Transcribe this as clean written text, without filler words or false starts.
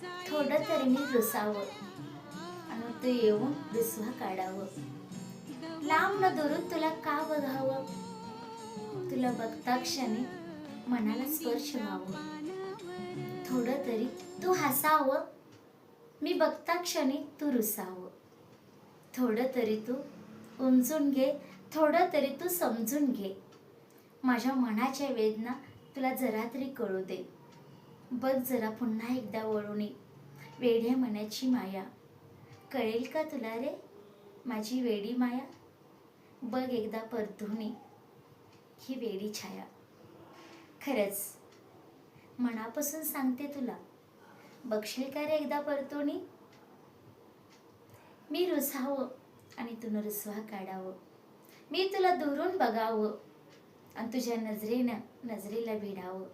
थोडं तरी मी रुसावं आणि तू येऊन रुसवा काढावं. लांब न दुरून तुला का बघावं, तुला बघता क्षणी मनाला स्पर्श व्हावं. थोडं तरी तू हसावं, मी बघता क्षणी तू रुसावं. थोडं तरी तू उमजून घे, थोडं तरी तू समजून घे. माझ्या मनाच्या वेदना तुला जरा तरी कळू दे. बघ जरा पुन्हा एकदा वळूनी वेड्या मनाची माया. कळेल का तुला रे माझी वेडी माया. बघ एकदा परतूनी ही वेडी छाया. खरंच मनापासून सांगते तुला, बघशील का रे एकदा परतूनी. मी रुसावं आणि तुनं रुसवा काढावं. मी तुला दुरून बघावं आणि तुझ्या नजरेनं नजरेला भिडावं.